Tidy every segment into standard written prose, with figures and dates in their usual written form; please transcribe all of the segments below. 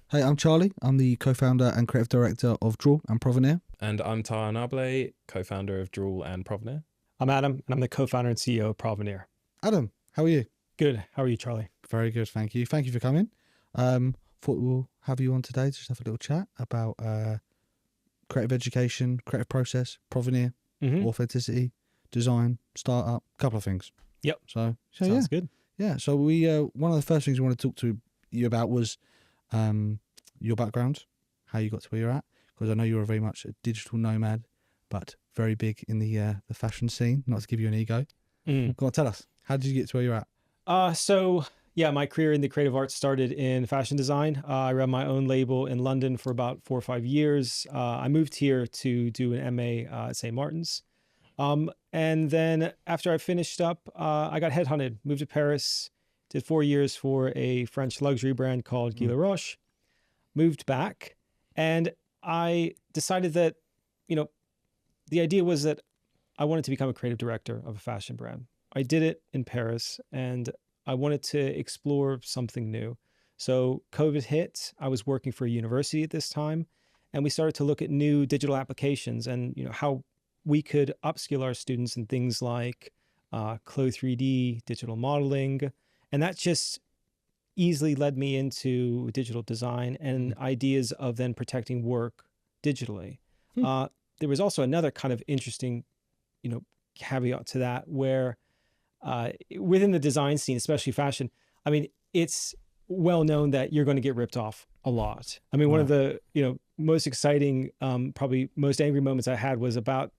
Hey, I'm Charlie. I'm the co-founder and creative director of Draw and Provineer. And I'm Tara Nable, co-founder of Drool and Provineer. I'm Adam, and I'm the co-founder and CEO of Provineer. Adam, how are you? Good. How are you, Charlie? Very good, thank you. Thank you for coming. Thought we'll have you on today to just have a little chat about creative education, creative process, Provineer, authenticity, design, startup, a couple of things. Yep. So Sounds good. Yeah. So we one of the first things we want to talk to you about was your background, how you got to where you're at, because I know you're very much a digital nomad, but very big in the fashion scene. Not to give you an ego. Go on, tell us, how did you get to where you're at? So my career in the creative arts started in fashion design. I ran my own label in London for about 4 or 5 years. I moved here to do an MA at St. Martin's. And then after I finished up, I got headhunted, moved to Paris, did 4 years for a French luxury brand called Guy Laroche, moved back, and I decided that, the idea was that I wanted to become a creative director of a fashion brand. I did it in Paris, and I wanted to explore something new. So COVID hit. I was working for a university at this time, and we started to look at new digital applications and how we could upskill our students in things like Clo 3D, digital modeling, and that just easily led me into digital design and ideas of then protecting work digitally. There was also another kind of interesting, caveat to that where within the design scene, especially fashion, I mean, it's well known that you're going to get ripped off a lot. I mean, one of the, most exciting, probably most angry moments I had was about,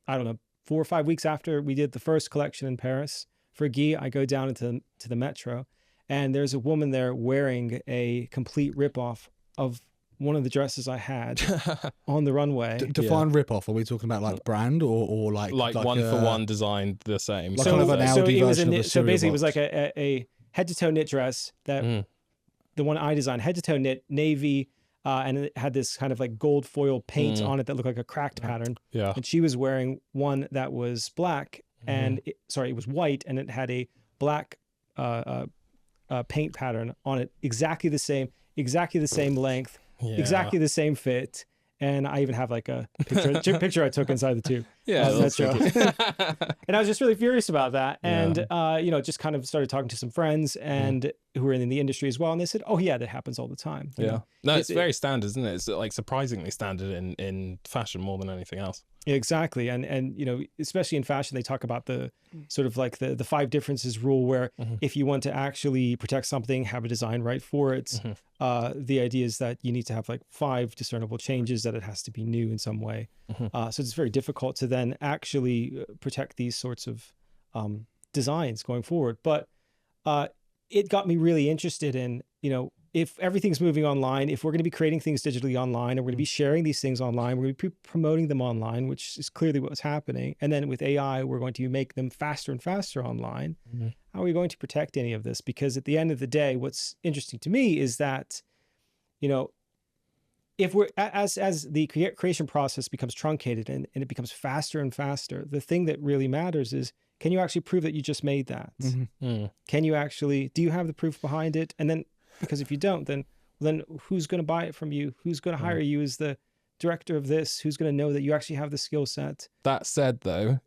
4 or 5 weeks after we did the first collection in Paris for Guy. I go down into the metro, and there's a woman there wearing a complete ripoff of one of the dresses I had on the runway. Define rip-off. Are we talking about like brand or like one for one designed the same? Like kind of an Audi version of a so basically, it was box. like a head-to-toe knit dress that the one I designed, head-to-toe knit, navy, and it had this kind of like gold foil paint on it that looked like a cracked pattern. Yeah. And she was wearing one that was black, and it was white, and it had a black paint pattern on it, exactly the same length, exactly the same fit. And I even have like a picture I took inside the tube. Yeah, that's true. tricky. And I was just really furious about that. And, just kind of started talking to some friends and who were in the industry as well. And they said, oh yeah, that happens all the time. Yeah. No, it's very standard, isn't it? It's like surprisingly standard in fashion more than anything else. Exactly. And especially in fashion, they talk about the sort of like the 5 differences rule, where if you want to actually protect something, have a design right for it. The idea is that you need to have like 5 discernible changes, that it has to be new in some way. So it's very difficult to then actually protect these sorts of designs going forward. But it got me really interested in, if everything's moving online, if we're going to be creating things digitally online, and we're going to be sharing these things online, we're going to be promoting them online, which is clearly what's happening. And then with AI, we're going to make them faster and faster online. How are we going to protect any of this? Because at the end of the day, what's interesting to me is that, if we're, as the creation process becomes truncated and it becomes faster and faster, the thing that really matters is, can you actually prove that you just made that? Can you actually, do you have the proof behind it? And then, because if you don't, then who's going to buy it from you? Who's going to hire you as the director of this? Who's going to know that you actually have the skill set? That said, though,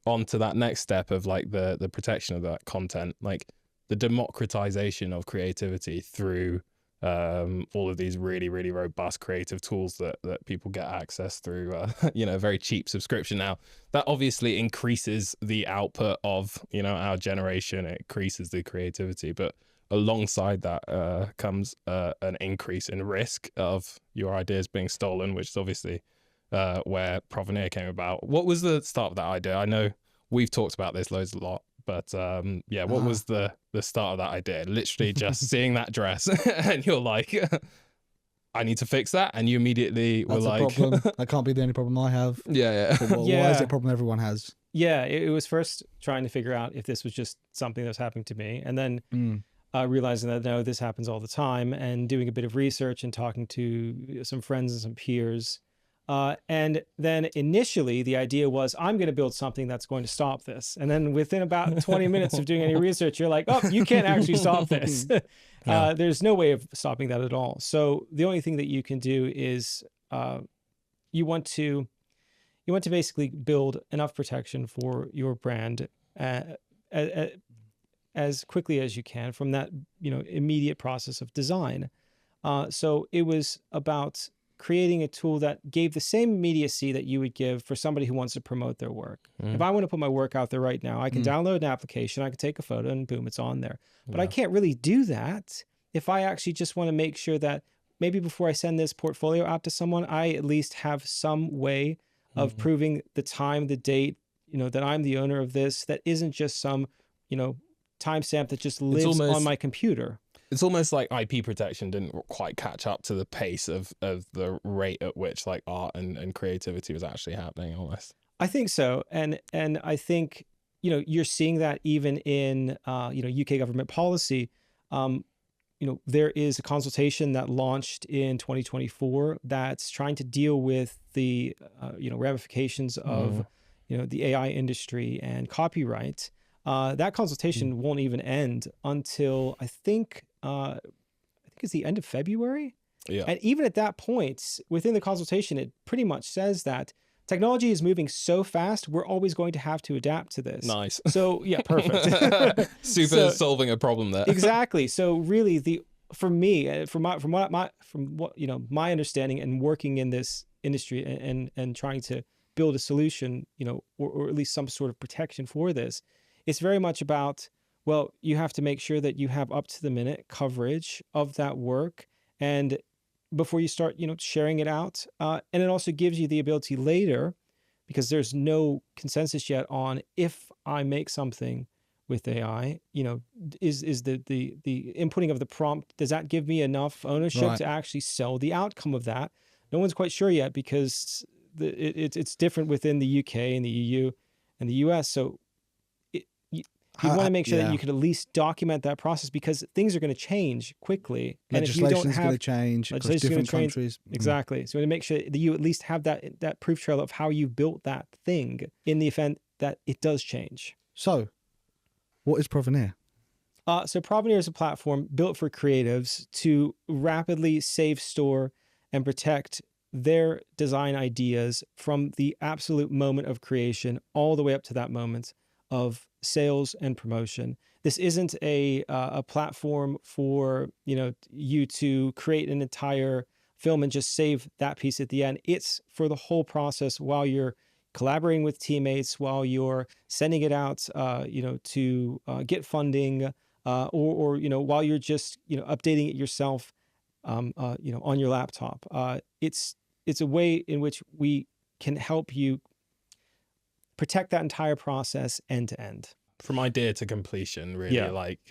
on to that next step of like the protection of that content, like the democratization of creativity through all of these really, really robust creative tools that people get access through, a very cheap subscription now. That obviously increases the output of, our generation. It increases the creativity, but alongside that comes an increase in risk of your ideas being stolen, which is obviously where Provineer came about. What was the start of that idea? I know we've talked about this loads a lot, but what was the start of that idea? Literally just seeing that dress and you're like, I need to fix that, and you immediately were like, problem. That can't be the only problem I have. Why is it a problem everyone has? Yeah, it was first trying to figure out if this was just something that was happening to me, and then realizing that no, this happens all the time, and doing a bit of research and talking to some friends and some peers, And then initially the idea was, I'm going to build something that's going to stop this. And then within about 20 minutes of doing any research, you're like, oh, you can't actually stop this. There's no way of stopping that at all. So the only thing that you can do is you want to basically build enough protection for your brand as quickly as you can from that, immediate process of design. So it was about creating a tool that gave the same immediacy that you would give for somebody who wants to promote their work. If I want to put my work out there right now, I can download an application, I can take a photo, and boom, it's on there. But I can't really do that if I actually just want to make sure that maybe before I send this portfolio out to someone, I at least have some way of proving the time, the date, that I'm the owner of this, that isn't just some, timestamp that just lives on my computer. It's almost like IP protection didn't quite catch up to the pace of the rate at which like art and creativity was actually happening almost. I think so. And I think, you're seeing that even in, UK government policy. There is a consultation that launched in 2024 that's trying to deal with the, ramifications of, the AI industry and copyright. That consultation won't even end until I think it's the end of February. Yeah. And even at that point, within the consultation, it pretty much says that technology is moving so fast, we're always going to have to adapt to this. Nice. So yeah, perfect. Solving a problem there. Exactly. So really, from what my understanding and working in this industry and trying to build a solution, or at least some sort of protection for this, it's very much about, well, you have to make sure that you have up to the minute coverage of that work, and before you start, sharing it out. And it also gives you the ability later, because there's no consensus yet on if I make something with AI, is the inputting of the prompt, does that give me enough ownership to actually sell the outcome of that? No one's quite sure yet, because it's different within the UK and the EU and the US. So you want to make sure that you can at least document that process, because things are going to change quickly. Legislation is going to change across different countries. Exactly. So you want to make sure that you at least have that proof trail of how you built that thing in the event that it does change. So what is Provineer? So Provineer is a platform built for creatives to rapidly save, store, and protect their design ideas from the absolute moment of creation all the way up to that moment of sales and promotion. This isn't a platform for you to create an entire film and just save that piece at the end. It's for the whole process while you're collaborating with teammates, while you're sending it out, to get funding, or while you're just updating it yourself, on your laptop. It's a way in which we can help you protect that entire process end to end. From idea to completion, really, like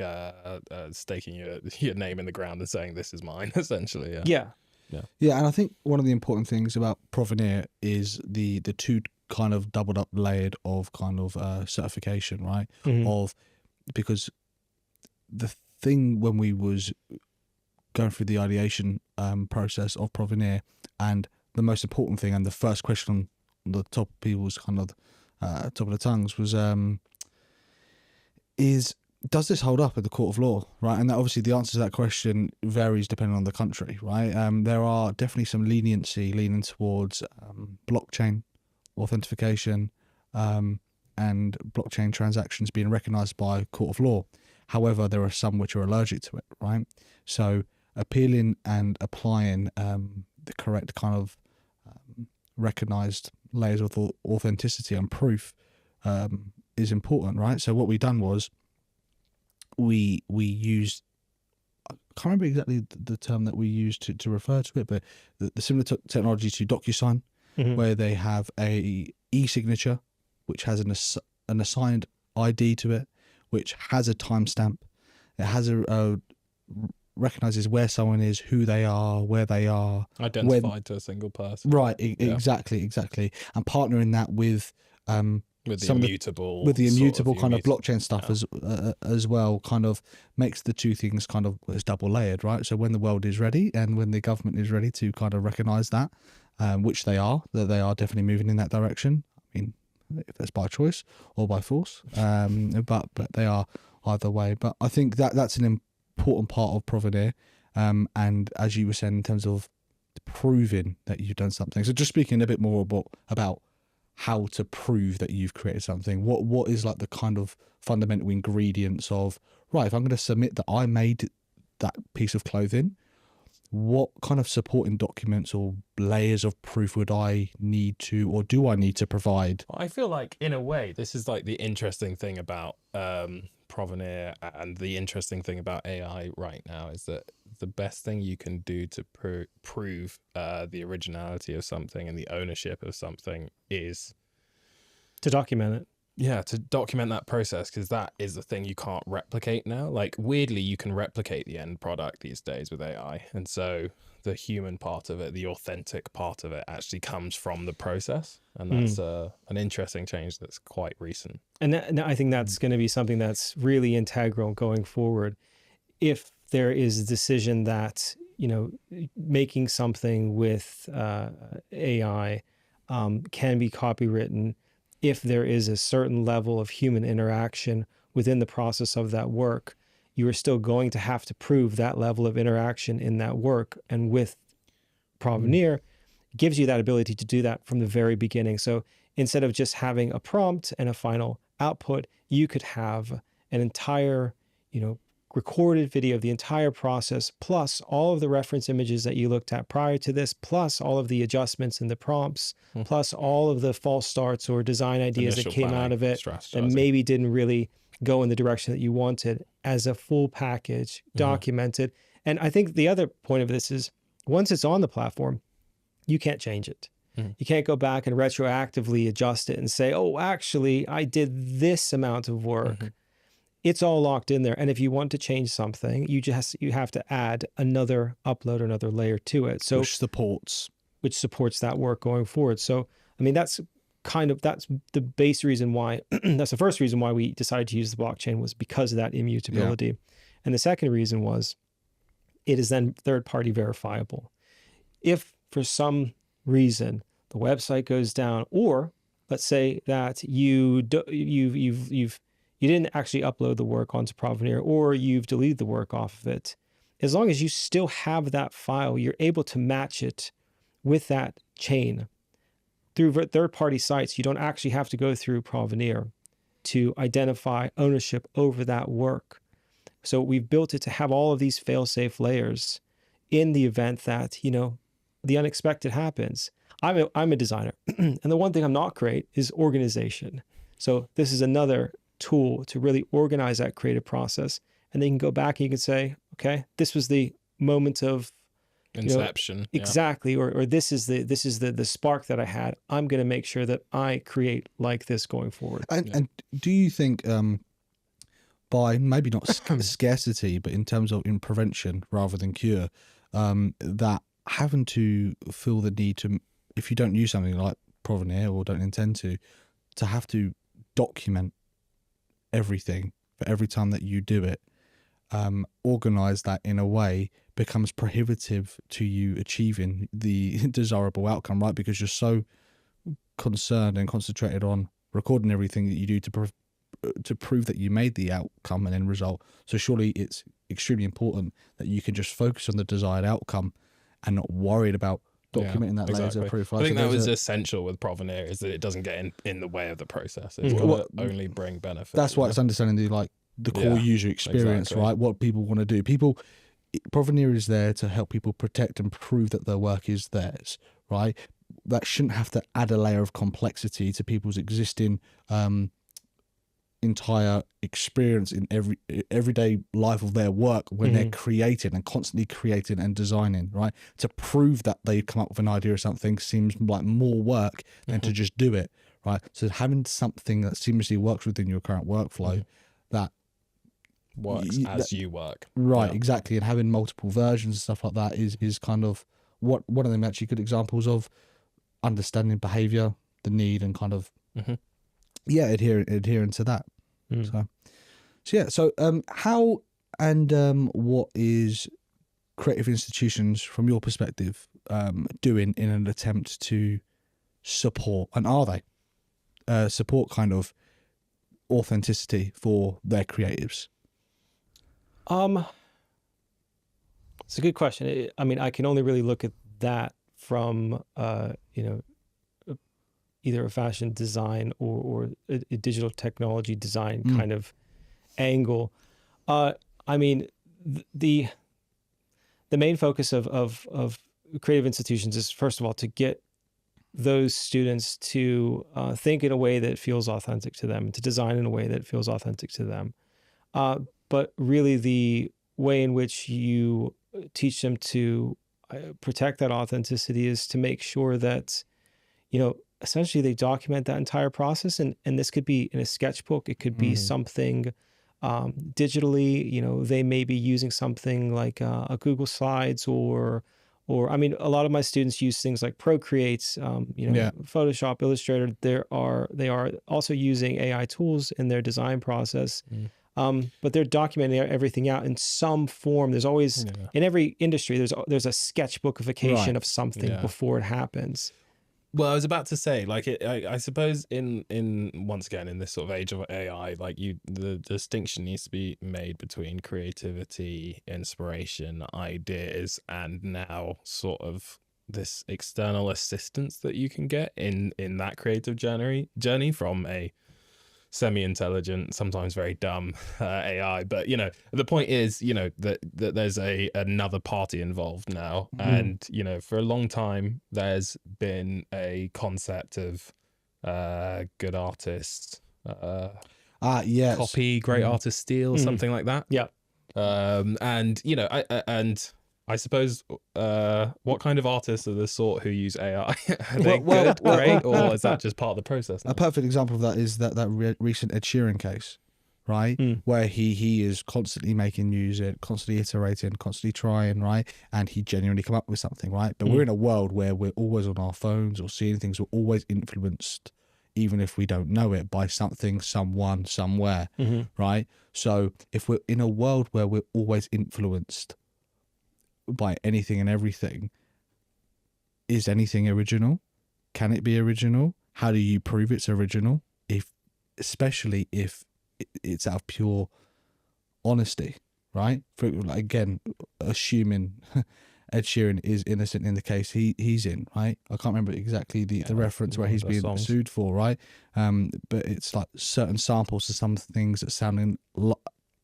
staking your name in the ground and saying this is mine, essentially. Yeah. And I think one of the important things about Provineer is the two kind of doubled up layered of kind of certification, right? Because the thing when we was going through the ideation process of Provineer, and the most important thing and the first question on the top of people's kind of top of the tongues was does this hold up at the court of law, right? And that obviously the answer to that question varies depending on the country, right? There are definitely some leniency leaning towards blockchain authentication and blockchain transactions being recognised by court of law. However, there are some which are allergic to it, right? So appealing and applying the correct kind of recognised layers of authenticity and proof is important, right? So what we done was we used, I can't remember exactly the term that we used to refer to it, but the similar technology to DocuSign, where they have a e-signature which has an assigned ID to it, which has a timestamp. It has a recognizes where someone is, who they are, where they are, identified to a single person. Right, exactly, and partnering that with the immutable kind of blockchain stuff as well, kind of makes the two things kind of as double layered, right? So when the world is ready and when the government is ready to kind of recognize that, which they are definitely moving in that direction. I mean, if that's by choice or by force, but they are either way. But I think that's an important part of Provineer, and as you were saying, in terms of proving that you've done something. So just speaking a bit more about how to prove that you've created something. What is like the kind of fundamental ingredients of, right, if I'm going to submit that I made that piece of clothing, what kind of supporting documents or layers of proof would I need to, or do I need to provide? I feel like in a way, this is like the interesting thing about Provineer, and the interesting thing about AI right now is that the best thing you can do to prove the originality of something and the ownership of something is to document it. Yeah, to document that process, because that is the thing you can't replicate now. Like, weirdly, you can replicate the end product these days with AI. And so the human part of it, the authentic part of it, actually comes from the process. And that's an interesting change that's quite recent. And I think that's going to be something that's really integral going forward. If there is a decision that, making something with AI can be copywritten, if there is a certain level of human interaction within the process of that work, you are still going to have to prove that level of interaction in that work. And with Provineer, it gives you that ability to do that from the very beginning. So instead of just having a prompt and a final output, you could have an entire, recorded video of the entire process, plus all of the reference images that you looked at prior to this, plus all of the adjustments in the prompts, plus all of the false starts or design ideas that came out of it that maybe didn't really go in the direction that you wanted, as a full package, documented. And I think the other point of this is, once it's on the platform, you can't change it. You can't go back and retroactively adjust it and say, oh, actually, I did this amount of work. It's all locked in there. And if you want to change something, you have to add another upload, another layer to it. So which supports that work going forward. So, I mean, that's the base reason why, that's the first reason why we decided to use the blockchain, was because of that immutability. Yeah. And the second reason was, it is then third-party verifiable. If for some reason the website goes down, or let's say that you didn't actually upload the work onto Provineer, or you've deleted the work off of it, as long as you still have that file, you're able to match it with that chain. Through third-party sites, you don't actually have to go through Provineer to identify ownership over that work. So we've built it to have all of these fail-safe layers in the event that, the unexpected happens. I'm a designer, and the one thing I'm not great is organization. So this is another tool to really organize that creative process. And then you can go back and you can say, okay, this was the moment of inception. Exactly. Or this is the spark that I had. I'm going to make sure that I create like this going forward. And do you think, by maybe not scarcity, but in terms of in prevention rather than cure, that having to feel the need to, if you don't use something like Provineer or don't intend to have to document everything for every time that you do it, organize that in a way becomes prohibitive to you achieving the desirable outcome, right? Because you're so concerned and concentrated on recording everything that you do to prove that you made the outcome and end result. So surely it's extremely important that you can just focus on the desired outcome and not worried about documenting that layers of proof. I think that was essential with Provineer, is that it doesn't get in the way of the process. It's got to only bring benefit. That's why it's understanding the core user experience, right? What people want to do. Provineer is there to help people protect and prove that their work is theirs, right? That shouldn't have to add a layer of complexity to people's existing entire experience in everyday life of their work when they're creating and constantly creating and designing, right? To prove that they've come up with an idea or something seems like more work than to just do it, right? So having something that seamlessly works within your current workflow that works as you work, right? Exactly. And having multiple versions and stuff like that is kind of one of them actually good examples of understanding behavior, the need, and kind of adhering to that. So how and what is creative institutions, from your perspective, doing in an attempt to support, and are they support kind of authenticity for their creatives? It's a good question. I mean, I can only really look at that from either a fashion design or a digital technology design kind of angle. I mean, the main focus of creative institutions is, first of all, to get those students to think in a way that feels authentic to them, to design in a way that feels authentic to them. But really, the way in which you teach them to protect that authenticity is to make sure that, essentially they document that entire process. And this could be in a sketchbook. It could be something digitally. They may be using something like a Google Slides or I mean, a lot of my students use things like Procreate, Photoshop, Illustrator. They are also using AI tools in their design process. But they're documenting everything out in some form. There's always, in every industry, there's a sketchbookification of something before it happens. Well, I was about to say, like, I suppose in once again, in this sort of age of AI, like the distinction needs to be made between creativity, inspiration, ideas, and now sort of this external assistance that you can get in that creative journey from a semi-intelligent, sometimes very dumb AI. But the point is, that there's another party involved now, and for a long time there's been a concept of good artists yes, copy, great artists steal, something like that. And I suppose what kind of artists are the sort who use AI? Are they great, or is that just part of the process now? A perfect example of that is that recent Ed Sheeran case, right? Where he is constantly making music, constantly iterating, constantly trying, right? And he genuinely come up with something, right? But we're in a world where we're always on our phones or seeing things. We're always influenced, even if we don't know it, by something, someone, somewhere, right? So if we're in a world where we're always influenced by anything and everything, is anything original? Can it be original? How do you prove it's original? Especially if it's out of pure honesty, right? Again, assuming Ed Sheeran is innocent in the case he's in, right? I can't remember exactly the reference where he's being sued for, right? But it's like certain samples of some things that sounding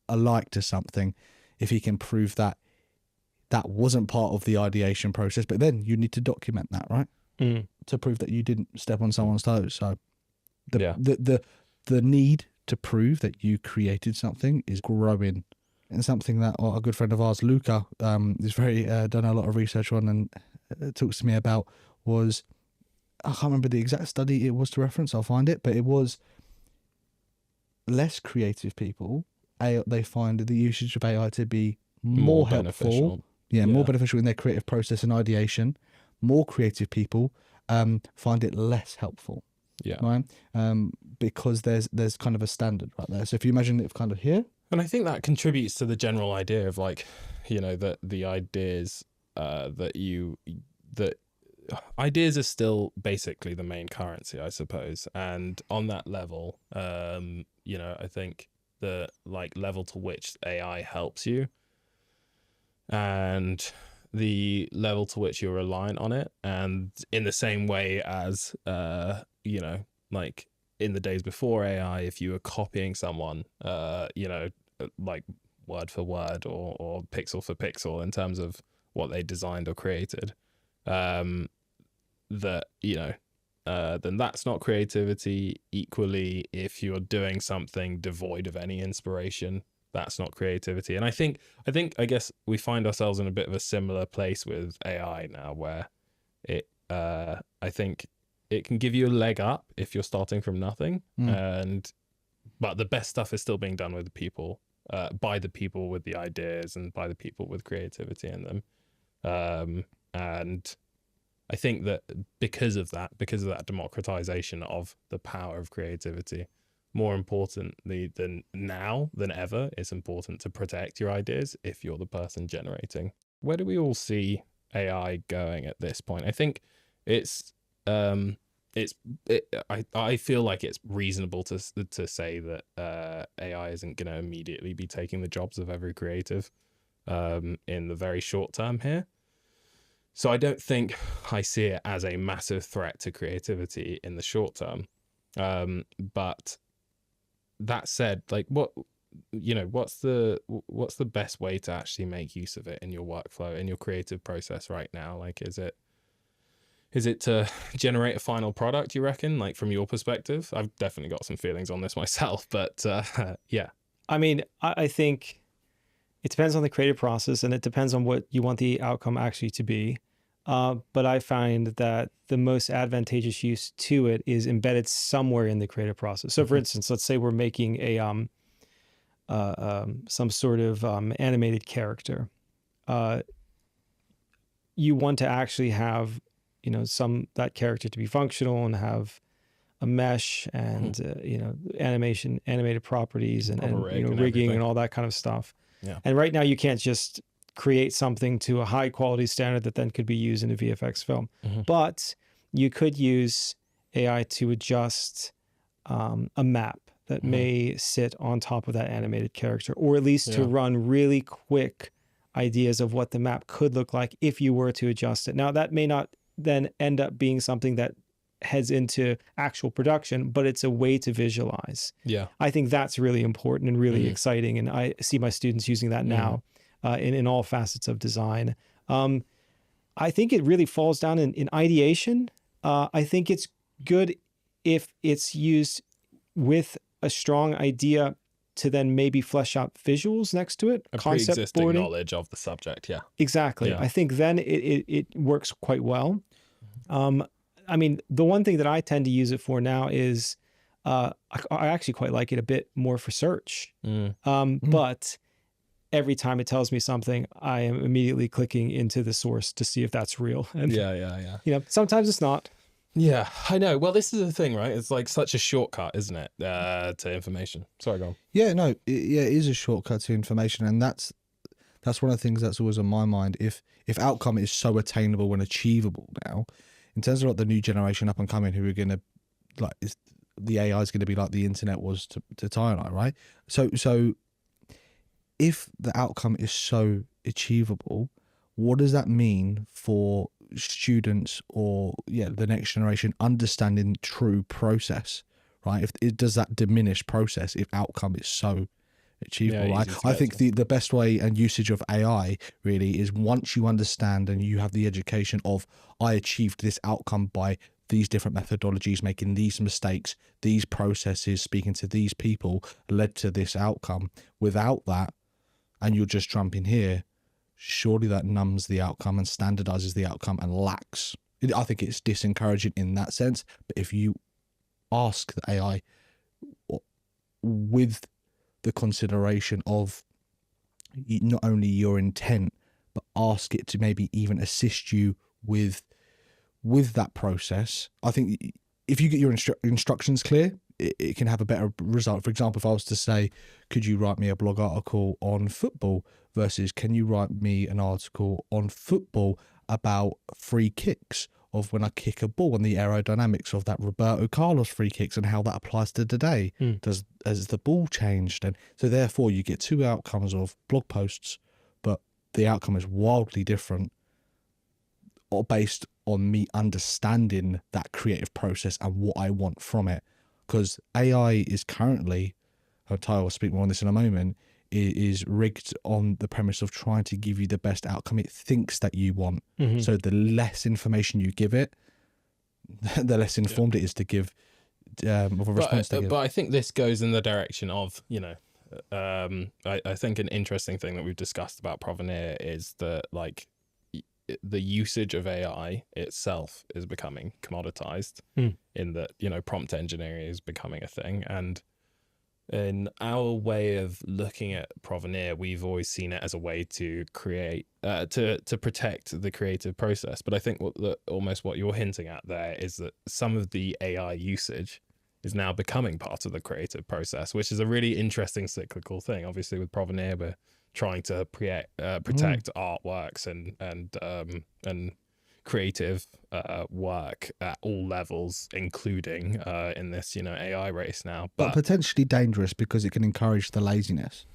alike to something. If he can prove that wasn't part of the ideation process, but then you need to document that, right? To prove that you didn't step on someone's toes. So the need to prove that you created something is growing, and something that a good friend of ours, Luca, is very done a lot of research on and talks to me about was, I can't remember the exact study it was to reference. I'll find it, but it was less creative people. They find the usage of AI to be more helpful. Beneficial. More beneficial in their creative process and ideation. More creative people find it less helpful. Right? Because there's kind of a standard right there. So if you imagine it kind of here. And I think that contributes to the general idea of like, that the ideas that ideas are still basically the main currency, I suppose. And on that level, I think the like level to which AI helps you and the level to which you're reliant on it, and in the same way as like in the days before AI, if you were copying someone like word for word or pixel for pixel in terms of what they designed or created, then that's not creativity. Equally, if you're doing something devoid of any inspiration, that's not creativity. And I guess we find ourselves in a bit of a similar place with AI now, where I think it can give you a leg up if you're starting from nothing, but the best stuff is still being done with the people, by the people with the ideas and by the people with creativity in them. And I think that because of that democratization of the power of creativity, more importantly than ever, it's important to protect your ideas if you're the person generating. Where do we all see AI going at this point? I think it's I feel like it's reasonable to say that AI isn't going to immediately be taking the jobs of every creative in the very short term here. So I don't think I see it as a massive threat to creativity in the short term. But that said, like what's the best way to actually make use of it in your workflow, in your creative process right now? Like, is it to generate a final product, you reckon, like from your perspective? I've definitely got some feelings on this myself, but yeah. I mean, I think it depends on the creative process, and it depends on what you want the outcome actually to be. But I find that the most advantageous use to it is embedded somewhere in the creative process. So for instance, let's say we're making a some sort of animated character. You want to actually have, that character to be functional and have a mesh and animated properties and rigging and all that kind of stuff. Yeah. And right now you can't just create something to a high quality standard that then could be used in a VFX film. But you could use AI to adjust a map that may sit on top of that animated character, or at least to run really quick ideas of what the map could look like if you were to adjust it. Now, that may not then end up being something that heads into actual production, but it's a way to visualize. Yeah. I think that's really important and really exciting. And I see my students using that now in all facets of design. I think it really falls down in ideation. I think it's good if it's used with a strong idea to then maybe flesh out visuals next to it. A concept pre-existing boarding. knowledge of the subject, yeah. Exactly. Yeah. I think then it works quite well. I mean, the one thing that I tend to use it for now is I actually quite like it a bit more for search. But every time it tells me something, I am immediately clicking into the source to see if that's real. And sometimes it's not. Yeah, I know. Well, this is the thing, right? It's like such a shortcut, isn't it, to information? Sorry, go on. Yeah, no, it is a shortcut to information, and that's one of the things that's always on my mind. If outcome is so attainable and achievable now, in terms of like the new generation up and coming, who are going to the AI is going to be like the internet was to Ty and I, right? So if the outcome is so achievable, what does that mean for students or the next generation understanding true process, right? Does that diminish process if outcome is so achievable, right? I think the best way and usage of AI really is once you understand and you have the education of, I achieved this outcome by these different methodologies, making these mistakes, these processes, speaking to these people led to this outcome. Without that, and you're just jumping here, surely that numbs the outcome and standardizes the outcome and lacks. I think it's disencouraging in that sense. But if you ask the AI with the consideration of not only your intent, but ask it to maybe even assist you with that process, I think if you get your instructions clear, it can have a better result. For example, if I was to say, could you write me a blog article on football versus can you write me an article on football about free kicks, of when I kick a ball and the aerodynamics of that Roberto Carlos free kicks and how that applies to today. Has the ball changed? And so therefore you get two outcomes of blog posts, but the outcome is wildly different, or based on me understanding that creative process and what I want from it. Because AI is currently, Ty will speak more on this in a moment, is rigged on the premise of trying to give you the best outcome it thinks that you want. So the less information you give it, the less informed it is to give of a response to give. But I think this goes in the direction of, I think an interesting thing that we've discussed about Provineer is that the usage of AI itself is becoming commoditized in that, prompt engineering is becoming a thing. And in our way of looking at Provineer, we've always seen it as a way to create, to protect the creative process. But I think almost what you're hinting at there is that some of the AI usage is now becoming part of the creative process, which is a really interesting cyclical thing. Obviously with Provineer, we're trying to protect artworks and creative work at all levels, including in this AI race now. But potentially dangerous because it can encourage the laziness.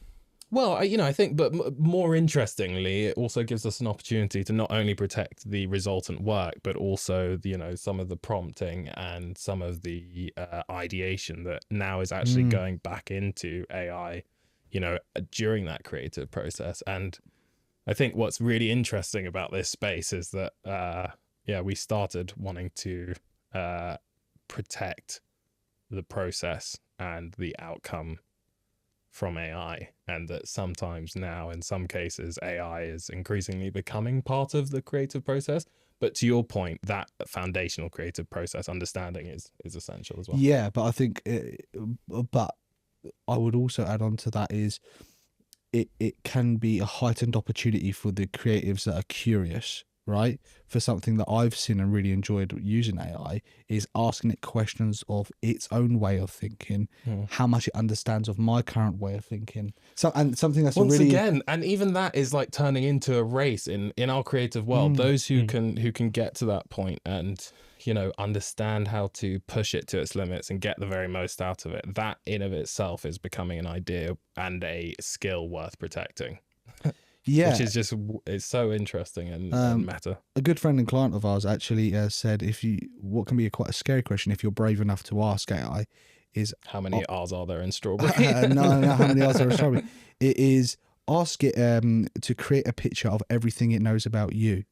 Well, I think, but more interestingly, it also gives us an opportunity to not only protect the resultant work, but also, some of the prompting and some of the ideation that now is actually going back into AI, during that creative process. And I think what's really interesting about this space is that, we started wanting to protect the process and the outcome from AI, and that sometimes now, in some cases, AI is increasingly becoming part of the creative process. But to your point, that foundational creative process understanding is essential as well. Yeah, but I think, but I would also add on to that is it can be a heightened opportunity for the creatives that are curious, right? For something that I've seen and really enjoyed using AI is asking it questions of its own way of thinking, how much it understands of my current way of thinking. So, and something that's once really again, and even that is like turning into a race in our creative world. Those who can get to that point and understand how to push it to its limits and get the very most out of it, that in of itself is becoming an idea and a skill worth protecting. Yeah, which is it's so interesting and meta. A good friend and client of ours actually said, what can be quite a scary question if you're brave enough to ask AI is how many R's are there in strawberry? no, how many R's are in strawberry? It is ask it to create a picture of everything it knows about you.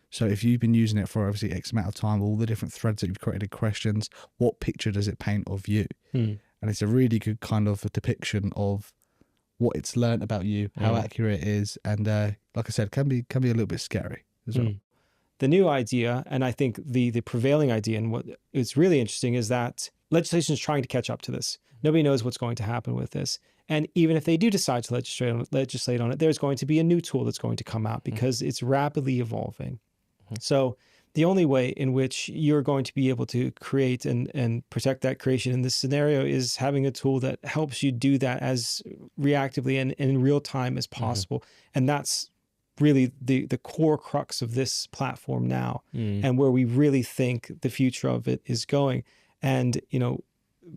So if you've been using it for obviously X amount of time, all the different threads that you've created, questions, what picture does it paint of you? And it's a really good kind of a depiction of what it's learned about you, how accurate it is, and like I said, can be a little bit scary as well. The new idea, and I think the prevailing idea, and what is really interesting is that legislation is trying to catch up to this. Nobody knows what's going to happen with this, and even if they do decide to legislate on it, there's going to be a new tool that's going to come out because it's rapidly evolving. So the only way in which you're going to be able to create and protect that creation in this scenario is having a tool that helps you do that as reactively and in real time as possible. And that's really the core crux of this platform now, and where we really think the future of it is going. And,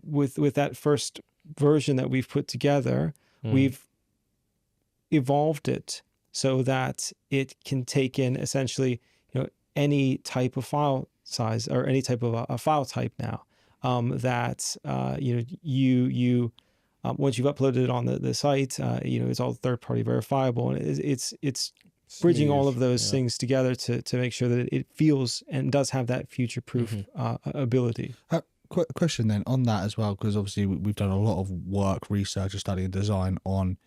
with that first version that we've put together, we've evolved it so that it can take in essentially any type of file size or any type of a file type now, that you once you've uploaded it on the site, it's all third party verifiable, and it's bridging all of those things together to make sure that it feels and does have that future proof ability. Question then on that as well, because obviously we've done a lot of work, research, and study and design on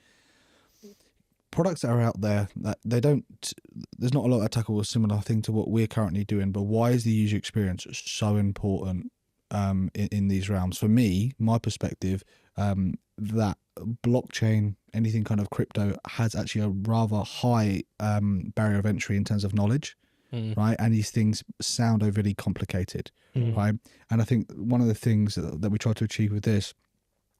products that are out there that there's not a lot that tackle a similar thing to what we're currently doing, but why is the user experience so important in these realms? For me, my perspective, that blockchain, anything kind of crypto, has actually a rather high barrier of entry in terms of knowledge, right? And these things sound overly complicated, right? And I think one of the things that we tried to achieve with this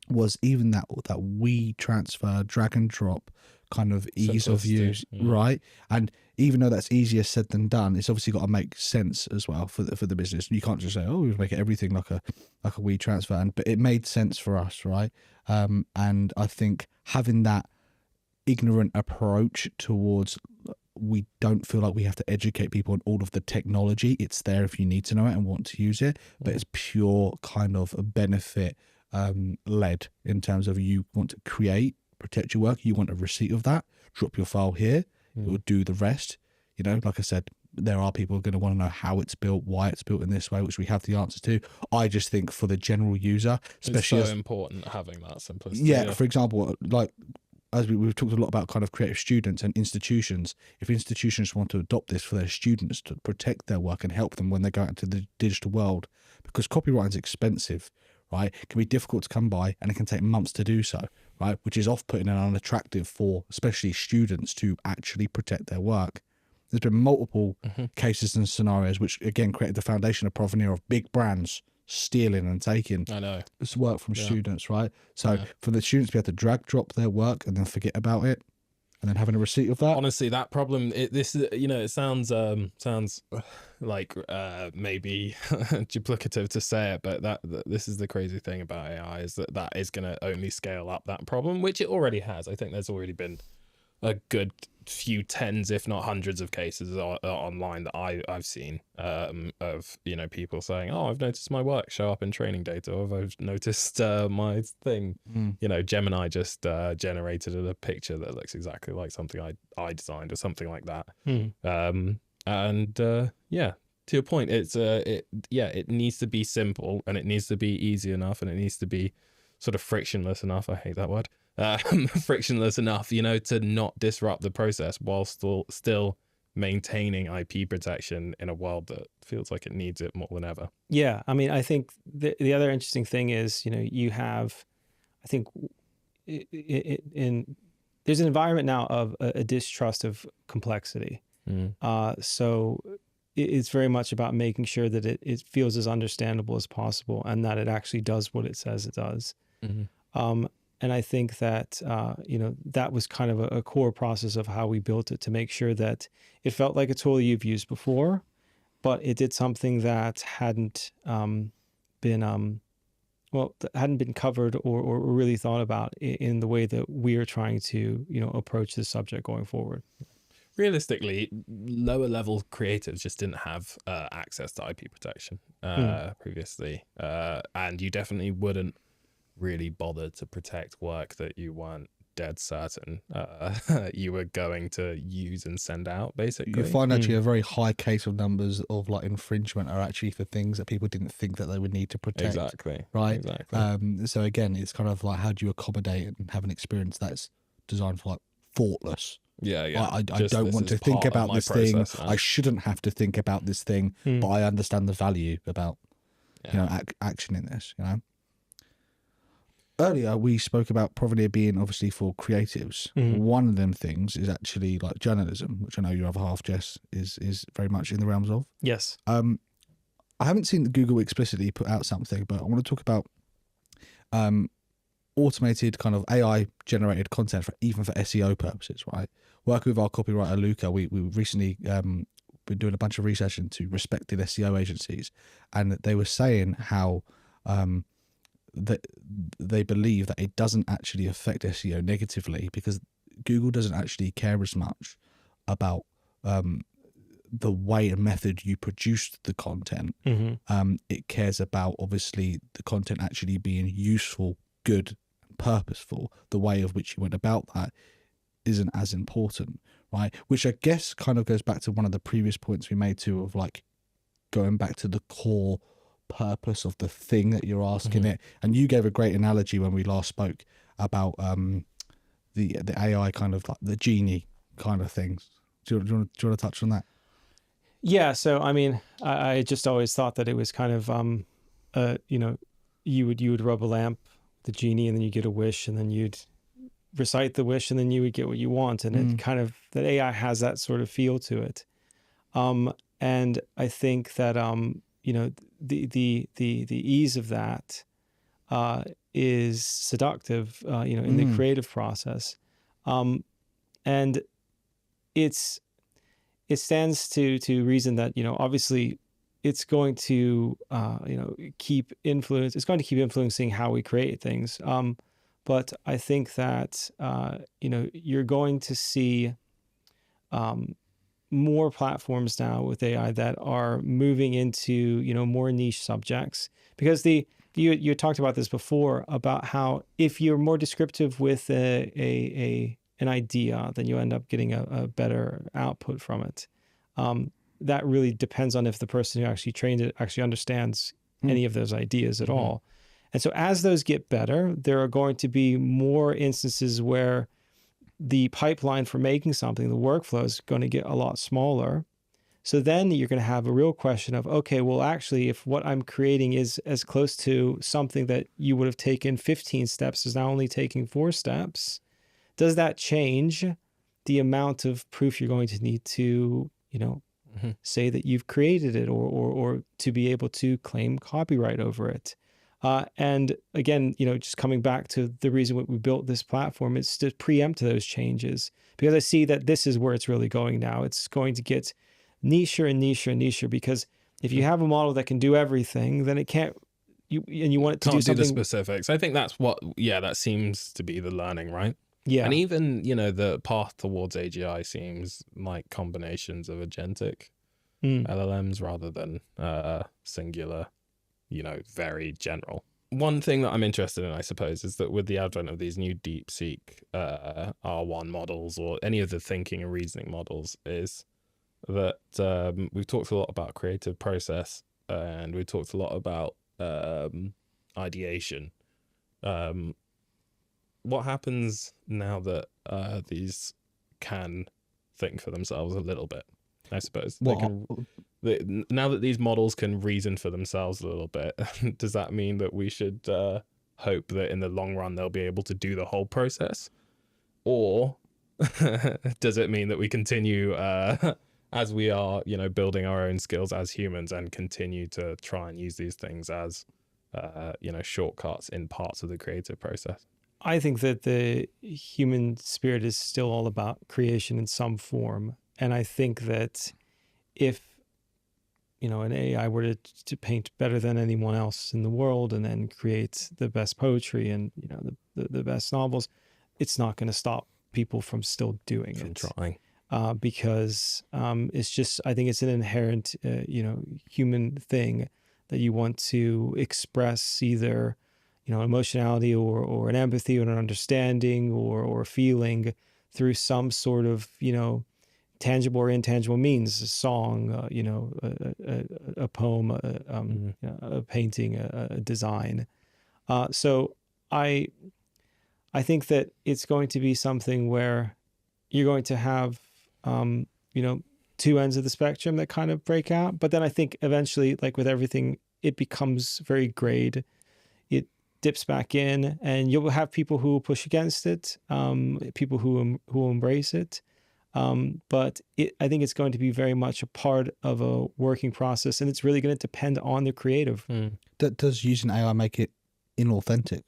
was even that we transfer, drag and drop kind of ease of use, right? And even though that's easier said than done, it's obviously got to make sense as well for the business. You can't just say, oh, we'll make everything like a we transfer, but it made sense for us, right? And I think having that ignorant approach towards, we don't feel like we have to educate people on all of the technology. It's there if you need to know it and want to use it, but it's pure kind of a benefit led in terms of you want to create, protect your work, you want a receipt of that, drop your file here, it will do the rest. Like I said, there are people going to want to know how it's built, why it's built in this way, which we have the answers to. I just think for the general user, especially, it's so important having that simplicity. Yeah, for example, like as we've talked a lot about kind of creative students and institutions, if institutions want to adopt this for their students to protect their work and help them when they go out into the digital world, because copyright is expensive, right? It can be difficult to come by and it can take months to do so, right? Which is off-putting and unattractive for especially students to actually protect their work. There's been multiple cases and scenarios which again created the foundation of Provineer of big brands stealing and taking this work from students, right? So for the students to be able to drag drop their work and then forget about it, and then having a receipt of that. Honestly, that problem, this is, you know, it sounds like maybe duplicative to say it, but this is the crazy thing about AI, is that is going to only scale up that problem, which it already has. I think there's already been a good few tens, if not hundreds, of cases online that I've seen of, you know, people saying, oh, I've noticed my work show up in training data, or I've noticed my thing, you know, Gemini just generated a picture that looks exactly like something I designed or something like that. Yeah, to your point, it needs to be simple, and it needs to be easy enough, and it needs to be sort of frictionless enough. I hate that word. Frictionless enough, you know, to not disrupt the process while still maintaining IP protection in a world that feels like it needs it more than ever. Yeah, I mean, I think the other interesting thing is, you know, you have, I think, there's an environment now of a distrust of complexity. So it's very much about making sure that it feels as understandable as possible, and that it actually does what it says it does. And I think that, you know, that was kind of a core process of how we built it, to make sure that it felt like a tool you've used before, but it did something that hadn't been covered or really thought about in the way that we are trying to, you know, approach this subject going forward. Realistically, lower level creatives just didn't have access to IP protection previously, and you definitely wouldn't really bother to protect work that you weren't dead certain you were going to use and send out, basically. You find actually a very high case of numbers of like infringement are actually for things that people didn't think that they would need to protect. Exactly. Right. Exactly. So again, it's kind of like, how do you accommodate and have an experience that's designed for like faultless? Yeah. I don't want to think about this thing. I shouldn't have to think about this thing, but I understand the value about you know, action in this, you know. Earlier, we spoke about Provineer being obviously for creatives. One of them things is actually like journalism, which I know your other half, Jess, is very much in the realms of. Yes. I haven't seen Google explicitly put out something, but I want to talk about automated kind of AI generated content for even for SEO purposes, right? Working with our copywriter Luca, we recently been doing a bunch of research into respected SEO agencies, and they were saying how that they believe that it doesn't actually affect SEO negatively, because Google doesn't actually care as much about the way and method you produced the content. It cares about obviously the content actually being useful, good, and purposeful. The way of which you went about that isn't as important, right? Which I guess kind of goes back to one of the previous points we made too, of like going back to the core purpose of the thing that you're asking it. And you gave a great analogy when we last spoke about the AI kind of like the genie kind of things. Do you want to touch on that? Yeah. So I mean, I just always thought that it was kind of you know, you would rub a lamp, the genie, and then you get a wish, and then you'd recite the wish, and then you would get what you want. And it kind of, that AI has that sort of feel to it. And I think that you know, the ease of that is seductive, you know, in the creative process, and it stands to reason that, you know, obviously it's going to you know, it's going to keep influencing how we create things, but I think that you know, you're going to see more platforms now with AI that are moving into, you know, more niche subjects, because you talked about this before, about how if you're more descriptive with an idea, then you end up getting a better output from it. That really depends on if the person who actually trained it actually understands any of those ideas at all. And so as those get better, there are going to be more instances where the pipeline for making something, the workflow, is going to get a lot smaller. So then you're going to have a real question of, okay, well, actually, if what I'm creating is as close to something that you would have taken 15 steps is now only taking 4 steps, does that change the amount of proof you're going to need to, you know, say that you've created it, or to be able to claim copyright over it? And again, just coming back to the reason we built this platform is to preempt those changes, because I see that this is where it's really going now. It's going to get nicher and nicher and nicher, because if you have a model that can do everything, then it can't, you want it to do Can't do the something. specifics. I think that's what, that seems to be the learning, right? Yeah. And even, the path towards AGI seems like combinations of agentic LLMs rather than singular, very general. One thing that I'm interested in, I suppose, is that with the advent of these new DeepSeek R1 models, or any of the thinking and reasoning models, is that we've talked a lot about creative process, and we've talked a lot about ideation. What happens now that these can think for themselves a little bit, I suppose? Now that these models can reason for themselves a little bit, does that mean that we should hope that in the long run they'll be able to do the whole process? Or does it mean that we continue as we are, building our own skills as humans, and continue to try and use these things as, shortcuts in parts of the creative process? I think that the human spirit is still all about creation in some form. And I think that if, an AI were to paint better than anyone else in the world, and then create the best poetry and, the best novels, it's not going to stop people from still doing it. Trying. Because it's just, I think it's an inherent, human thing that you want to express either, emotionality or an empathy or an understanding or a feeling through some sort of, tangible or intangible means, a song, a poem, a painting, a design. So I think that it's going to be something where you're going to have, two ends of the spectrum that kind of break out. But then I think eventually, like with everything, it becomes very grayed. It dips back in, and you'll have people who will push against it, people who will embrace it. But I think it's going to be very much a part of a working process, and it's really going to depend on the creative. Does using AI make it inauthentic?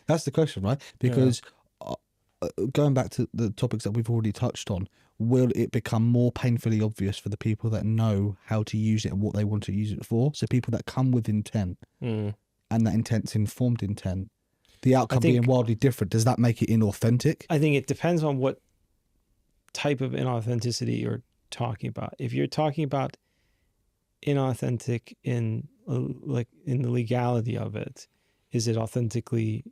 That's the question, right? Because going back to the topics that we've already touched on, will it become more painfully obvious for the people that know how to use it and what they want to use it for? So people that come with intent, and that intent's informed intent, the outcome being wildly different, does that make it inauthentic? I think it depends on what type of inauthenticity you're talking about. If you're talking about inauthentic in the legality of it, is it authentically,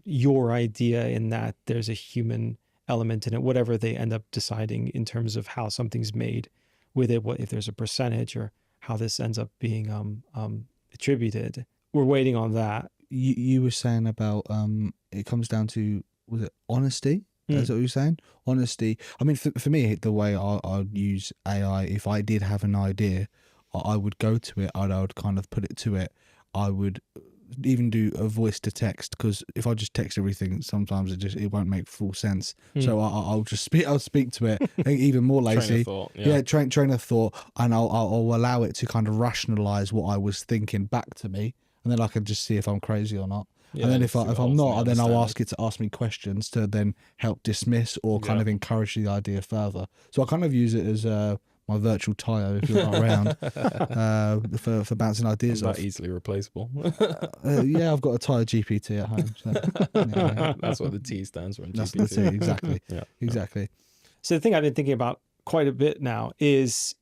your idea in that there's a human element in it, whatever they end up deciding in terms of how something's made with it, what if there's a percentage or how this ends up being attributed. We're waiting on that. You were saying about it comes down to, was it honesty? That's what you were saying? Honesty. I mean, for me, the way I'd use AI, if I did have an idea, I would go to it, I would kind of put it to it. I would even do a voice to text, because if I just text everything, sometimes it won't make full sense. So I'll just speak to it. Even more lazy. Train of thought, and I'll allow it to kind of rationalize what I was thinking back to me, and then I can just see if I'm crazy or not. And then if I'm not, then I'll ask it to ask me questions to then help dismiss or kind of encourage the idea further. So I kind of use it as my virtual Tayo, if you're not around, for bouncing ideas off. Easily replaceable. Yeah, I've got a Tayo GPT at home. So, That's what the T stands for in That's GPT. the T, exactly. Exactly. So the thing I've been thinking about quite a bit now is,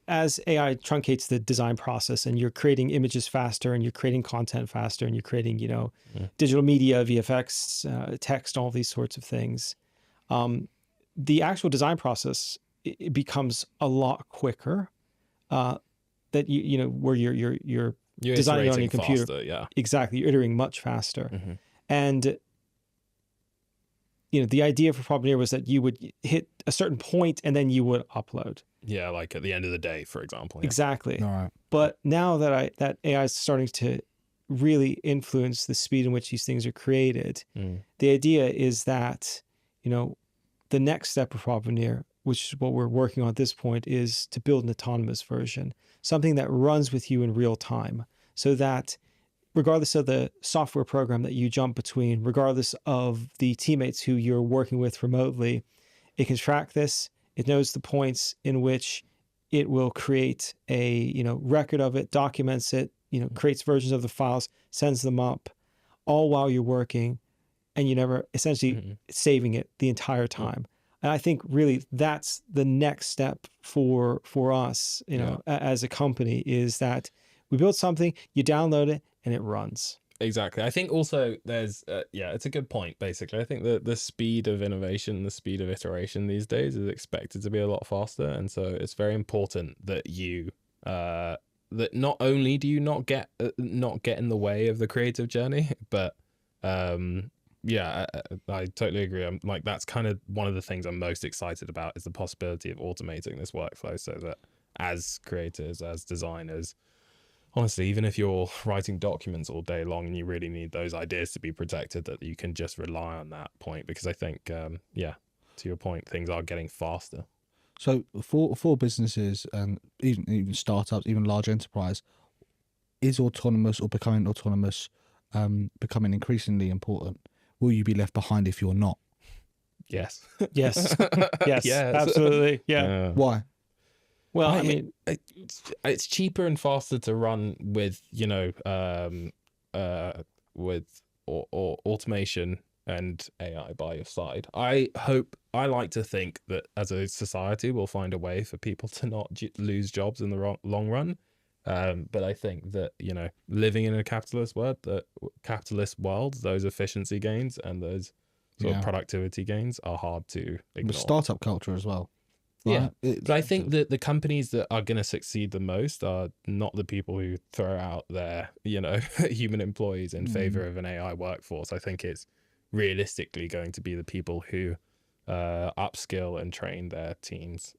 as AI truncates the design process and you're creating images faster and you're creating content faster and you're creating, digital media, VFX, text, all these sorts of things, the actual design process, it becomes a lot quicker. That where you're designing on your computer. Faster, Exactly, you're iterating much faster, and the idea for Provineer was that you would hit a certain point and then you would upload. Yeah, like at the end of the day, for example. Exactly. All right. But now that AI is starting to really influence the speed in which these things are created, the idea is that, the next step of Provineer, which is what we're working on at this point, is to build an autonomous version, something that runs with you in real time, so that regardless of the software program that you jump between, regardless of the teammates who you're working with remotely, it can track this. It knows the points in which it will create a record of it, documents it, creates versions of the files, sends them up, all while you're working, and you never essentially saving it the entire time. And I think really that's the next step for us, as a company, is that we build something, you download it, and it runs. Exactly. I think also there's, it's a good point, basically. I think that the speed of innovation, the speed of iteration these days is expected to be a lot faster. And so it's very important that you, that not only do you not get in the way of the creative journey, but I totally agree. I'm like, that's kind of one of the things I'm most excited about, is the possibility of automating this workflow, so that as creators, as designers, honestly, even if you're writing documents all day long and you really need those ideas to be protected, that you can just rely on that point. Because I think, to your point, things are getting faster. So for businesses and even startups, even large enterprise, is autonomous or becoming autonomous becoming increasingly important? Will you be left behind if you're not? Yes. Yes. Yes. Absolutely. Yeah. Why? Well, I mean, it's cheaper and faster to run with, with automation and AI by your side. I like to think that as a society, we'll find a way for people to not lose jobs in the long run. But I think that, living in a capitalist world, those efficiency gains and those sort of productivity gains are hard to ignore. With startup culture as well. Right? Yeah, but I think that the companies that are going to succeed the most are not the people who throw out their, human employees in favor of an AI workforce. I think it's realistically going to be the people who upskill and train their teams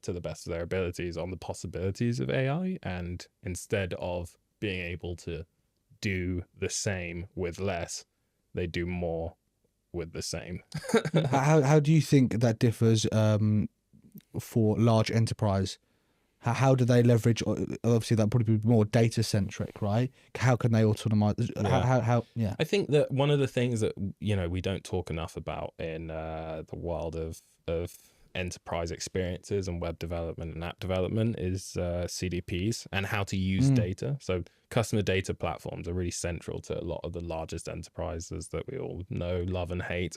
to the best of their abilities on the possibilities of AI, and instead of being able to do the same with less, they do more with the same. How do you think that differs for large enterprise? How do they leverage? Obviously, that probably be more data centric, right? How can they autonomize? Yeah. I think that one of the things that we don't talk enough about in the world of enterprise experiences and web development and app development is CDPs and how to use data. So customer data platforms are really central to a lot of the largest enterprises that we all know, love, and hate.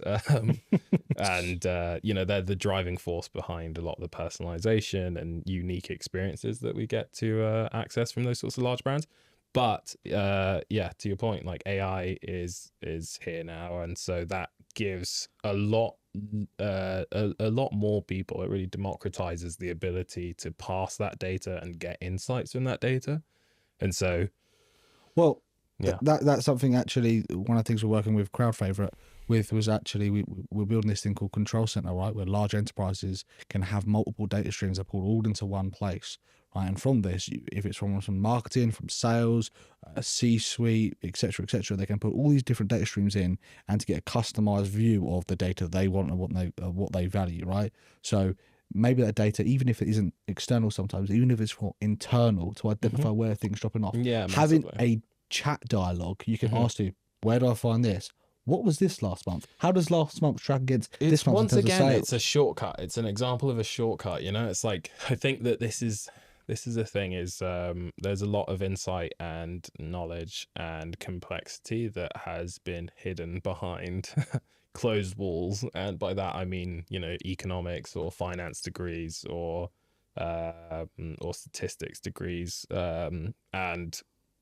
And they're the driving force behind a lot of the personalization and unique experiences that we get to access from those sorts of large brands. But to your point, like, AI is here now, and so that gives a lot more people. It really democratizes the ability to parse that data and get insights from that data. And so, well, that's something, actually, one of the things we're working with Crowd Favorite with was actually we're building this thing called Control Center, right, where large enterprises can have multiple data streams that pull all into one place, right? And from this, if it's from marketing, from sales, C-suite, etc., they can put all these different data streams in, and to get a customized view of the data they want and what they value, right? So maybe that data, even if it isn't external, sometimes even if it's for internal, to identify where things dropping off. Yeah, having a chat dialogue, you can ask you, where do I find this? What was this last month? How does last month track against this month? Once again, it's a shortcut. It's an example of a shortcut. It's like, I think that this is the thing, is there's a lot of insight and knowledge and complexity that has been hidden behind closed walls, and by that I mean economics or finance degrees or statistics degrees, and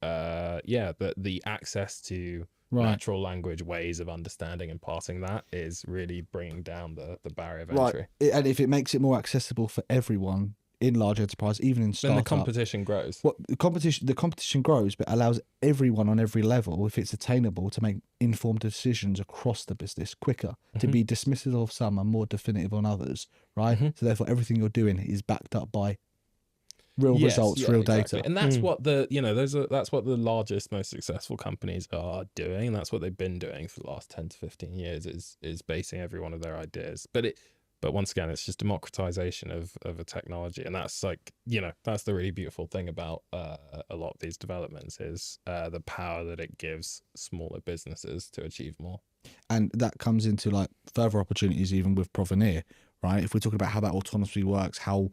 the access to natural language ways of understanding and parsing that is really bringing down the barrier of entry. And if it makes it more accessible for everyone in large enterprise, even in startup, then the competition grows. The competition grows, but allows everyone on every level, if it's attainable, to make informed decisions across the business quicker, to be dismissive of some and more definitive on others, right? So therefore, everything you're doing is backed up by real results, real data. And that's what that's what the largest, most successful companies are doing, and that's what they've been doing for the last 10 to 15 years, is basing every one of their ideas. But But once again, it's just democratization of a technology, and that's like, that's the really beautiful thing about a lot of these developments is the power that it gives smaller businesses to achieve more. And that comes into like further opportunities even with Provineer, right? If we're talking about how that autonomously works, how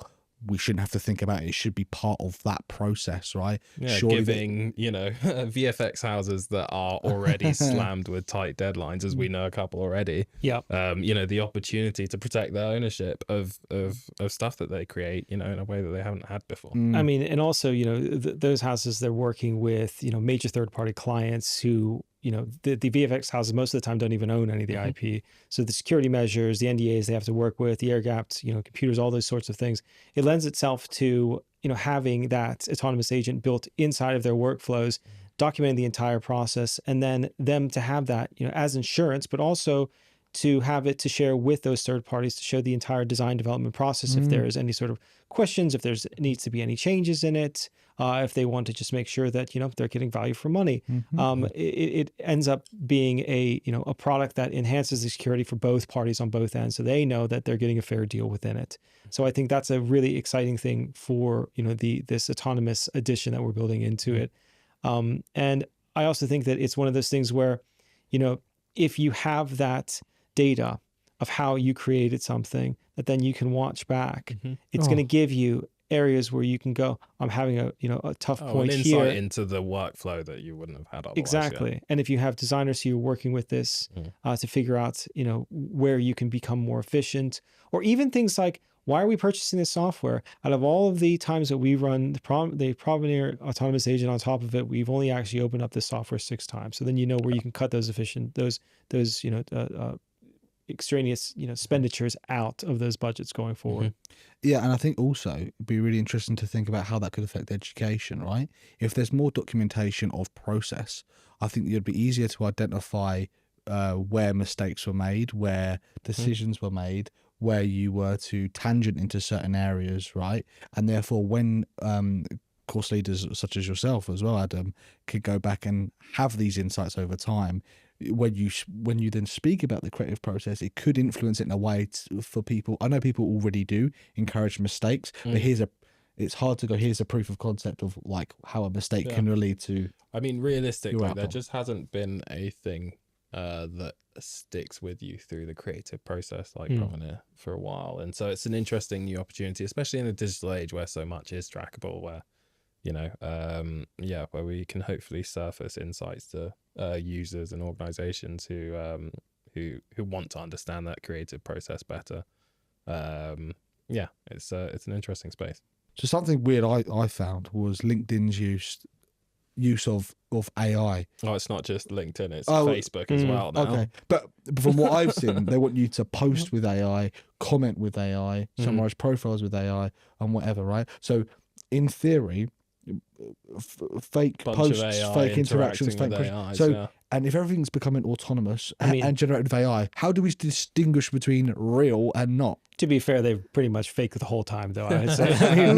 we shouldn't have to think about it, it should be part of that process, right? Yeah, Surely giving, VFX houses that are already slammed with tight deadlines, as we know a couple already. Yeah. The opportunity to protect their ownership of stuff that they create, in a way that they haven't had before. I mean, and also, those houses, they're working with, major third-party clients who, the VFX houses most of the time don't even own any of the IP. So the security measures, the NDAs they have to work with, the air-gapped, computers, all those sorts of things, it lends itself to, having that autonomous agent built inside of their workflows, documenting the entire process, and then them to have that, as insurance, but also to have it to share with those third parties to show the entire design development process. If there is any sort of questions, if there's needs to be any changes in it, if they want to just make sure that, they're getting value for money. It ends up being a product that enhances the security for both parties on both ends. So they know that they're getting a fair deal within it. So I think that's a really exciting thing for, this autonomous addition that we're building into it. And I also think that it's one of those things where, if you have that data of how you created something that then you can watch back, it's going to give you areas where you can go, I'm having a tough point an here. insight into the workflow that you wouldn't have had otherwise. Exactly. Yeah. And if you have designers who are working with this to figure out, where you can become more efficient, or even things like, why are we purchasing this software? Out of all of the times that we run the Provineer autonomous agent on top of it, we've only actually opened up this software 6 times. So then where you can cut those extraneous expenditures out of those budgets going forward. Yeah, and I think also it'd be really interesting to think about how that could affect education, right? If there's more documentation of process, I think it'd be easier to identify where mistakes were made, where decisions were made, where you were to tangent into certain areas, right? And therefore, when course leaders such as yourself as well, Adam, could go back and have these insights over time, when you then speak about the creative process, it could influence it in a way for people. I know people already do encourage mistakes, but it's hard to go, here's a proof of concept of like how a mistake can lead to. I mean, realistically, there just hasn't been a thing that sticks with you through the creative process like Provineer for a while. And so it's an interesting new opportunity, especially in a digital age where so much is trackable, where where we can hopefully surface insights to users and organizations who want to understand that creative process better. It's an interesting space. So something weird I found was LinkedIn's use of AI. Oh, it's not just LinkedIn, it's Facebook as well now. Okay, but from what I've seen, they want you to post with AI, comment with AI, summarize profiles with AI, and whatever, right? So in theory, fake posts, fake interactions, fake and if everything's becoming autonomous and generated with AI, how do we distinguish between real and not? To be fair, they've pretty much faked the whole time, though. I'd say. If you've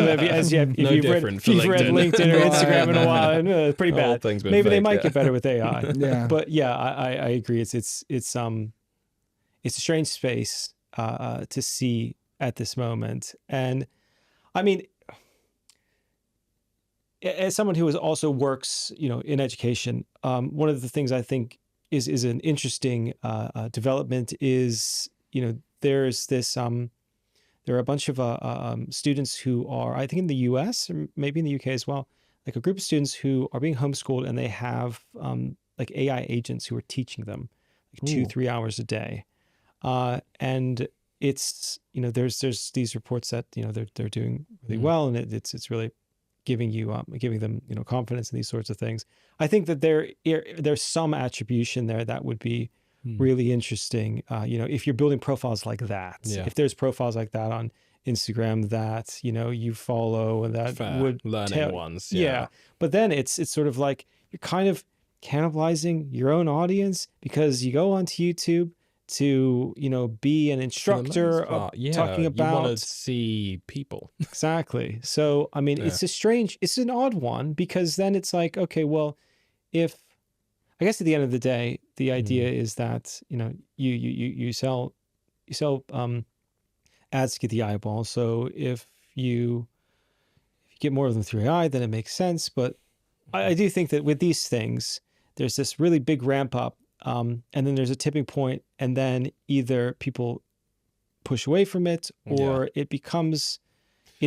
read LinkedIn or Instagram in a while, it's pretty bad. Maybe they might get better with AI. But yeah, I agree. It's a strange space to see at this moment, and I mean, as someone who also works, in education, one of the things I think is an interesting development is, there's this, there are a bunch of students who are, I think in the US or maybe in the UK as well, like a group of students who are being homeschooled and they have like AI agents who are teaching them like 2-3 hours a day. And it's, there's these reports that, they're doing really well, and it's really giving them confidence in these sorts of things. I think that there's some attribution there that would be really interesting. If you're building profiles like that, if there's profiles like that on Instagram that you follow and that would learning ones, but then it's sort of like you're kind of cannibalizing your own audience because you go onto YouTube to be an instructor talking about, you want to see people. Exactly. So I mean, it's an odd one, because then it's like, okay, well, if I guess at the end of the day, the idea is that you sell ads get the eyeball. So if you get more of them through AI, then it makes sense. But I do think that with these things, there's this really big ramp up, and then there's a tipping point, and then either people push away from it, or it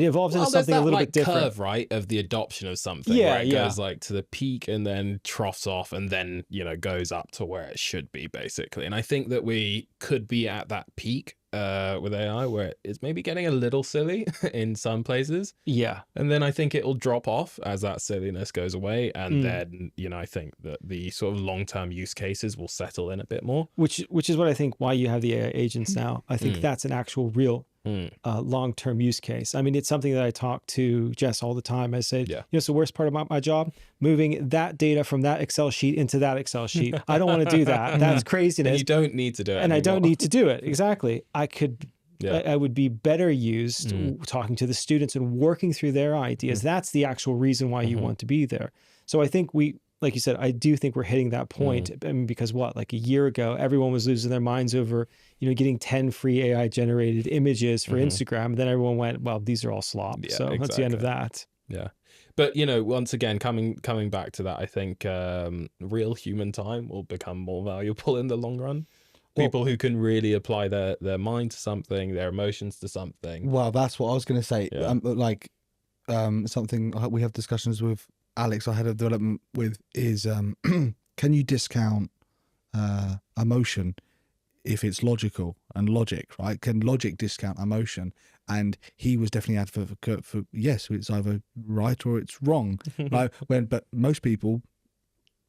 evolves into something a little bit different. Curve, right, of the adoption of something. Yeah, where it goes like to the peak and then troughs off and then, you know, goes up to where it should be, basically. And I think that we could be at that peak with AI where it's maybe getting a little silly in some places. Yeah. And then I think it'll drop off as that silliness goes away. And then, you know, I think that the sort of long-term use cases will settle in a bit more. Which is what I think why you have the AI agents now. I think that's an actual real long-term use case. I mean, it's something that I talk to Jess all the time. I said, you know, it's the worst part about my job, moving that data from that Excel sheet into that Excel sheet. I don't want to do that. That's craziness. And you don't need to do it And anymore. I don't need to do it. Exactly. I would be better used talking to the students and working through their ideas. That's the actual reason why you want to be there. So I think like you said, I do think we're hitting that point. I mean, because like a year ago, everyone was losing their minds over, you know, getting 10 free AI generated images for Instagram. And then everyone went, well, these are all slop. Yeah, so that's the end of that. Yeah. But, you know, once again, coming back to that, I think real human time will become more valuable in the long run. People who can really apply their mind to something, their emotions to something. Well, that's what I was going to say. Something we have discussions with Alex, our head of development, with is can you discount emotion if it's logical and logic, right? Can logic discount emotion? And he was definitely advocate for yes, it's either right or it's wrong, right? But most people,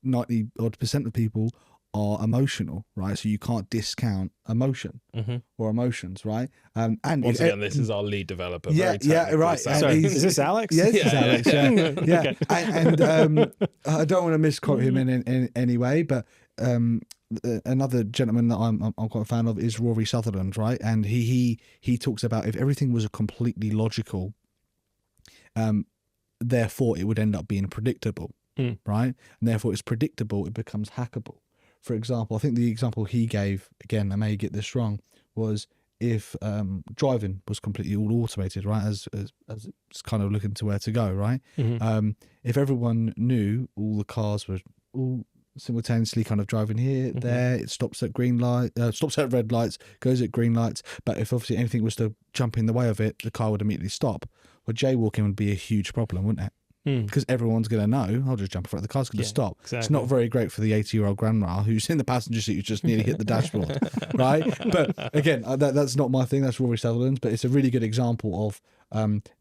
90% of people, are emotional, right? So you can't discount emotion or emotions, right? And once again, this is our lead developer. Yeah, right. Sorry, is this Alex? Yes, this is Alex. Yeah. Okay. And I don't want to misquote him in any way, but another gentleman that I'm quite a fan of is Rory Sutherland, right? And he talks about if everything was completely logical, therefore it would end up being predictable, right? And therefore it's predictable, it becomes hackable. For example, I think the example he gave, again, I may get this wrong, was if driving was completely all automated, right, as it's kind of looking to where to go, right? If everyone knew all the cars were all simultaneously kind of driving here, there, it stops at green light, stops at red lights, goes at green lights, but if obviously anything was to jump in the way of it, the car would immediately stop. Well, jaywalking would be a huge problem, wouldn't it? Because everyone's going to know, I'll just jump in front of the car's going to stop. Exactly. It's not very great for the 80-year-old grandma who's in the passenger seat who's just nearly hit the dashboard, right? But again, that's not my thing. That's Rory Sutherland's. But it's a really good example of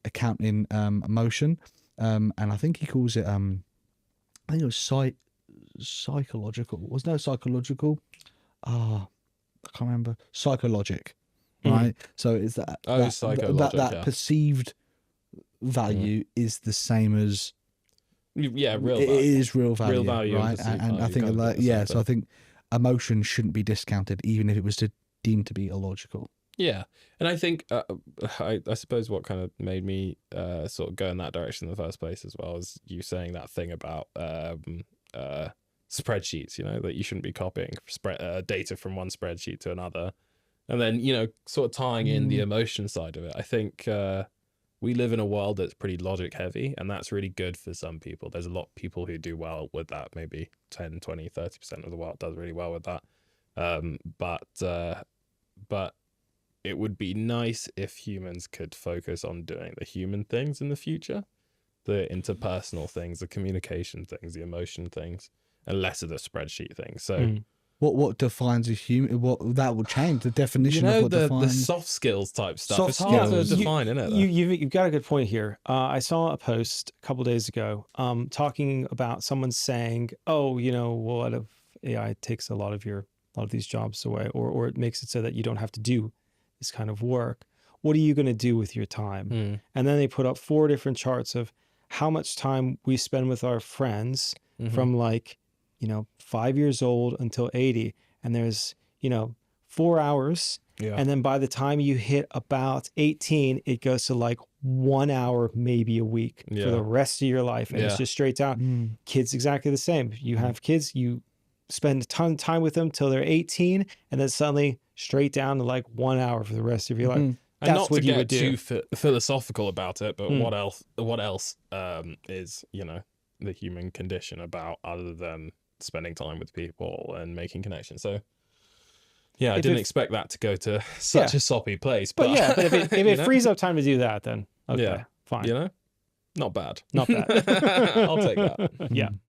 accounting emotion. And I think he calls it, I think it was psychological. Was no psychological? I can't remember. Psychologic, right? So it's that that perceived value is the same as real value. It is real value, value right? And I think so I think emotion shouldn't be discounted even if it was deemed to be illogical. Yeah. And I think I suppose what kind of made me sort of go in that direction in the first place as well is you saying that thing about spreadsheets, you know, that you shouldn't be copying data from one spreadsheet to another, and then, you know, sort of tying in the emotion side of it. I think we live in a world that's pretty logic heavy, and that's really good for some people. There's a lot of people who do well with that. Maybe 10, 20, 30% of the world does really well with that. But it would be nice if humans could focus on doing the human things in the future, the interpersonal things, the communication things, the emotion things, and less of the spreadsheet things. So what defines a human? What that will change the definition of what defines the soft skills type stuff. Soft it's hard skills. to define, isn't it? You've got a good point here. I saw a post a couple days ago talking about someone saying, "Oh, you know, what if AI takes a lot of these jobs away, or it makes it so that you don't have to do this kind of work? What are you going to do with your time?" And then they put up 4 different charts of how much time we spend with our friends from 5 years old until 80. And there's, 4 hours. Yeah. And then by the time you hit about 18, it goes to 1 hour, maybe a week for the rest of your life. And it's just straight down. Kids, exactly the same. You have kids, you spend a ton of time with them till they're 18, and then suddenly straight down to 1 hour for the rest of your life. And that's not what to you get would do. too philosophical about it, but Mm. what else is, you know, the human condition about other than spending time with people and making connections? So yeah, I If didn't it- expect that to go to such Yeah. a soppy place. But yeah, but if it you know? frees up time to do that, then okay, Yeah. fine. You know, not bad. Not bad. I'll take that. Yeah. Mm.